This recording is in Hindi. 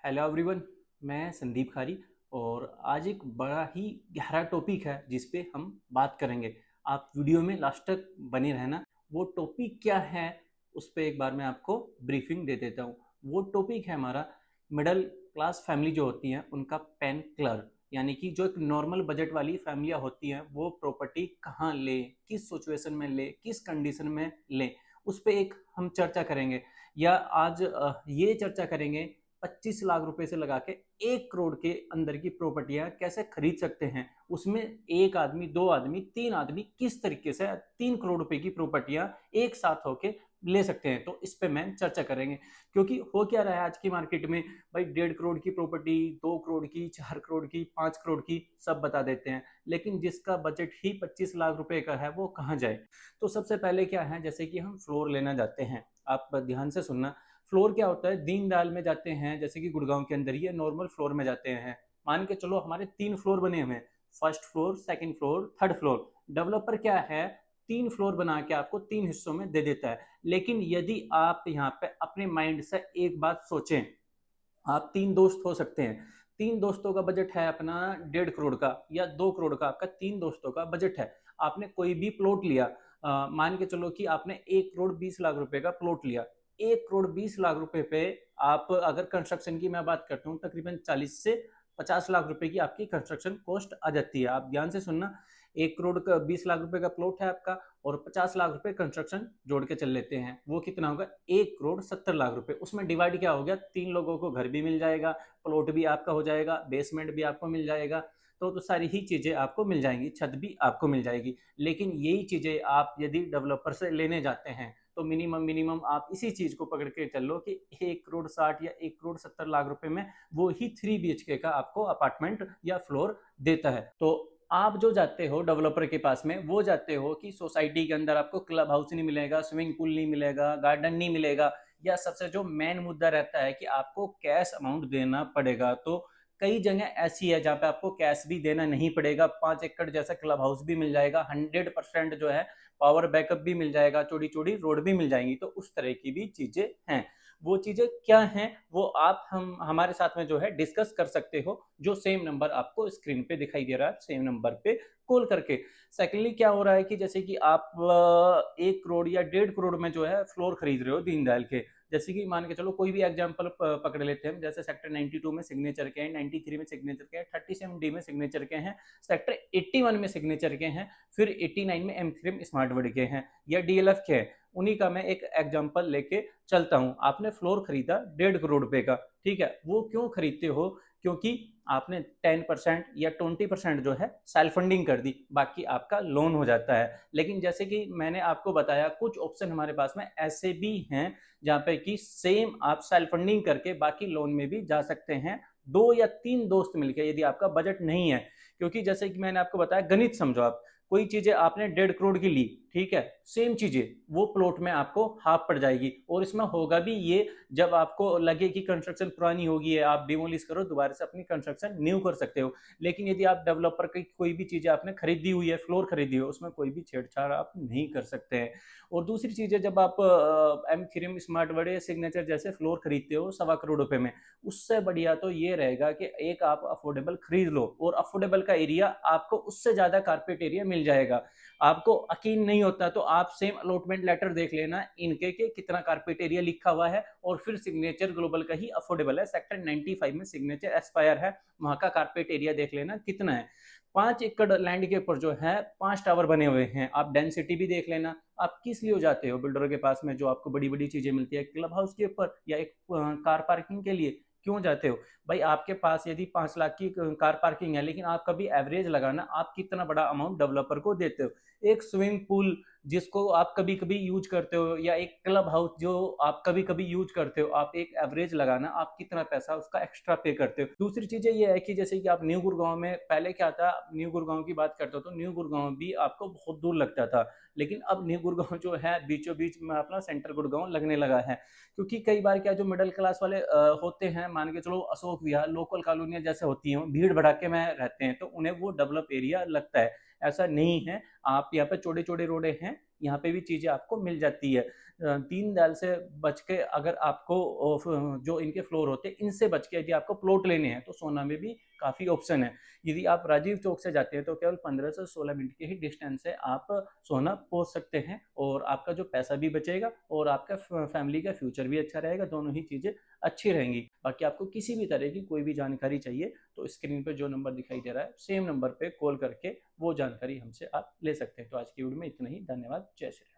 Hello everyone. मैं संदीप खारी और आज एक बड़ा ही गहरा टॉपिक है जिस पे हम बात करेंगे। आप वीडियो में लास्ट तक बने रहना। वो टॉपिक क्या है उस पे एक बार मैं आपको ब्रीफिंग दे देता हूँ। वो टॉपिक है हमारा मिडिल क्लास फैमिली जो होती हैं उनका पेन क्लर, यानी कि जो एक नॉर्मल बजट वाली फैमिलियाँ होती हैं वो प्रॉपर्टी कहाँ ले, किस सिचुएशन में ले, किस कंडीशन में ले, उस पर एक हम चर्चा करेंगे। या आज ये चर्चा करेंगे 25 लाख रुपए से लगा के 1 करोड़ के अंदर की प्रॉपर्टियां कैसे खरीद सकते हैं। उसमें एक आदमी, दो आदमी, तीन आदमी किस तरीके से 3 करोड़ रुपए की प्रॉपर्टियां एक साथ होके ले सकते हैं। तो इस पे मैं चर्चा करेंगे, क्योंकि हो क्या रहा है आज की मार्केट में भाई, 1.5 करोड़ की प्रॉपर्टी, 2 करोड़ की, 4 करोड़ की, 5 करोड़ की सब बता देते हैं, लेकिन जिसका बजट ही 25 लाख रुपए का है वो कहाँ जाए। तो सबसे पहले क्या है, जैसे कि हम फ्लोर लेना जाते हैं, आप ध्यान से सुनना। फ्लोर क्या होता है, दीनदयाल में जाते हैं, जैसे कि गुड़गांव के अंदर ही नॉर्मल फ्लोर में जाते हैं। मान के चलो हमारे 3 फ्लोर बने हुए हैं, first floor, second floor, third floor. Developer क्या है, 3 फ्लोर बना के आपको 3 हिस्सों में दे देता है। लेकिन यदि आप यहाँ पे अपने माइंड से एक बात सोचें, आप 3 दोस्त हो सकते हैं, 3 दोस्तों का बजट है अपना 1.5 करोड़ का या 2 करोड़ का, आपका 3 दोस्तों का बजट है। आपने कोई भी प्लॉट लिया, मान के चलो कि आपने 1 करोड़ 20 लाख रुपए का प्लॉट लिया। 1 करोड़ 20 लाख रुपए पे आप अगर कंस्ट्रक्शन की मैं बात करता हूँ, तकरीबन 40 से 50 लाख रुपए की आपकी कंस्ट्रक्शन कॉस्ट आ जाती है। आप ध्यान से सुनना, 1 करोड़ 20 लाख रुपए का प्लॉट है आपका और 50 लाख रुपए कंस्ट्रक्शन जोड़ के चल लेते हैं, वो कितना होगा, 1 करोड़ 70 लाख रुपए। उसमें डिवाइड क्या हो गया, 3 लोगों को घर भी मिल जाएगा, प्लॉट भी आपका हो जाएगा, बेसमेंट भी आपको मिल जाएगा, तो सारी ही चीजें आपको मिल जाएंगी, छत भी आपको मिल जाएगी। लेकिन यही चीजें आप यदि डेवलपर से लेने जाते हैं तो मिनिमम मिनिमम आप इसी चीज को पकड़ के चलो कि 1 करोड़ 60 या 1 करोड़ 70 लाख रुपए में वो ही 3 BHK का आपको अपार्टमेंट या फ्लोर देता है। तो आप जो जाते हो डेवलपर के पास में, वो जाते हो कि सोसाइटी के अंदर आपको क्लब हाउस नहीं मिलेगा, स्विमिंग पूल नहीं मिलेगा, गार्डन नहीं मिलेगा, या सबसे जो मेन मुद्दा रहता है कि आपको कैश अमाउंट देना पड़ेगा। तो कई जगह ऐसी है जहाँ पे आपको कैश भी देना नहीं पड़ेगा, 5 एकड़ जैसा क्लब हाउस भी मिल जाएगा, 100% जो है पावर बैकअप भी मिल जाएगा, चौड़ी चौड़ी रोड भी मिल जाएंगी। तो उस तरह की भी चीजें हैं। वो चीजें क्या हैं वो आप हम हमारे साथ में जो है डिस्कस कर सकते हो, जो सेम नंबर आपको स्क्रीन पे दिखाई दे रहा है, सेम नंबर पे कॉल करके। सेकेंडली क्या हो रहा है कि जैसे कि आप 1 करोड़ या 1.5 करोड़ में जो है फ्लोर खरीद रहे हो दीनदयाल के, जैसे कि मान के चलो कोई भी एग्जांपल पकड़ लेते हैं, जैसे सेक्टर 92 में सिग्नेचर के हैं, 93 में सिग्नेचर के हैं, 37D में सिग्नेचर के हैं, सेक्टर 81 में सिग्नेचर के हैं, फिर 89 में एमथ्रीम स्मार्ट वर्ड के हैं या डीएलएफ के हैं। उन्हीं का मैं एक एग्जांपल लेके चलता हूं। आपने फ्लोर खरीदा 1.5 करोड़ रुपए का, ठीक है, वो क्यों खरीदते हो, क्योंकि आपने 10% या 20% जो है सेल्फ फंडिंग कर दी, बाकी आपका लोन हो जाता है। लेकिन जैसे कि मैंने आपको बताया, कुछ ऑप्शन हमारे पास में ऐसे भी हैं जहाँ पे कि सेम आप सेल्फ फंडिंग करके बाकी लोन में भी जा सकते हैं, 2 या 3 दोस्त मिलकर, यदि आपका बजट नहीं है। क्योंकि जैसे कि मैंने आपको बताया, गणित समझो आप, कोई चीजें आपने 1.5 करोड़ की ली, ठीक है, सेम चीजें वो प्लॉट में आपको हाफ पड़ जाएगी। और इसमें होगा भी ये, जब आपको लगे कि कंस्ट्रक्शन पुरानी होगी है, आप डिमोलिश करो, दोबारा से अपनी कंस्ट्रक्शन न्यू कर सकते हो। लेकिन यदि आप डेवलपर की कोई भी चीजें आपने खरीदी हुई है, फ्लोर खरीदी हो, उसमें कोई भी छेड़छाड़ आप नहीं कर सकते हैं। और दूसरी चीज है, जब आप एमथ्रीम स्मार्ट वर्ड या सिग्नेचर जैसे फ्लोर खरीदते हो 1.25 करोड़ में, उससे बढ़िया तो ये रहेगा कि एक आप अफोर्डेबल खरीद लो, और अफोर्डेबल का एरिया आपको उससे ज्यादा कारपेट एरिया मिल जाएगा। आपको यकीन नहीं होता तो आप सेम अलॉटमेंट लेटर देख लेना इनके के कितना कारपेट एरिया लिखा हुआ है, और फिर सिग्नेचर ग्लोबल का ही अफोर्डेबल है, सेक्टर 95 में सिग्नेचर एस्पायर है, वहां का कारपेट एरिया देख लेना कितना है। 5 एकड़ लैंड के ऊपर जो है 5 टावर बने हुए हैं। आप डेंसिटी भी देख लेना। आप किस लिए जाते हो बिल्डरों के पास में, जो आपको बड़ी बड़ी चीजें मिलती है, क्लब हाउस के ऊपर या एक कार पार्किंग के लिए क्यों जाते हो भाई? आपके पास यदि 5 लाख की कार पार्किंग है, लेकिन आप कभी एवरेज लगाना, आप कितना बड़ा अमाउंट डेवलपर को देते हो। एक स्विमिंग पूल जिसको आप कभी कभी यूज करते हो, या एक क्लब हाउस जो आप कभी कभी यूज करते हो, आप एक एवरेज लगाना, आप कितना पैसा उसका एक्स्ट्रा पे करते हो। दूसरी चीजें ये है कि जैसे कि आप न्यू गुड़गांव में, पहले क्या था, न्यू गुड़गांव की बात करते हो तो न्यू गुड़गांव भी आपको बहुत दूर लगता था, लेकिन अब न्यू गुड़गांव जो है बीचों बीच में अपना सेंटर गुड़गांव लगने लगा है। क्योंकि कई बार क्या, जो मिडिल क्लास वाले होते हैं, मान के चलो अशोक विहार, लोकल कॉलोनियां जैसे होती हैं, भीड़ भड़ाके में रहते हैं, तो उन्हें वो डेवलप एरिया लगता है। ऐसा नहीं है, आप यहाँ पे चौड़े चौड़े रोडे हैं, यहाँ पे भी चीजें आपको मिल जाती है। दीनदयाल से बच के अगर आपको जो इनके फ्लोर होते हैं इनसे बच के यदि आपको प्लॉट लेने हैं तो सोना में भी काफ़ी ऑप्शन है। यदि आप राजीव चौक से जाते हैं तो केवल 15 से 16 मिनट के ही डिस्टेंस से आप सोना पहुंच सकते हैं और आपका जो पैसा भी बचेगा और आपका फैमिली का फ्यूचर भी अच्छा रहेगा, दोनों ही चीज़ें अच्छी रहेंगी। बाकी आपको किसी भी तरह की कोई भी जानकारी चाहिए तो स्क्रीन पर जो नंबर दिखाई दे रहा है सेम नंबर पर कॉल करके वो जानकारी हमसे आप ले सकते हैं। तो आज की वीडियो में इतना ही। धन्यवाद। जय श्री राम।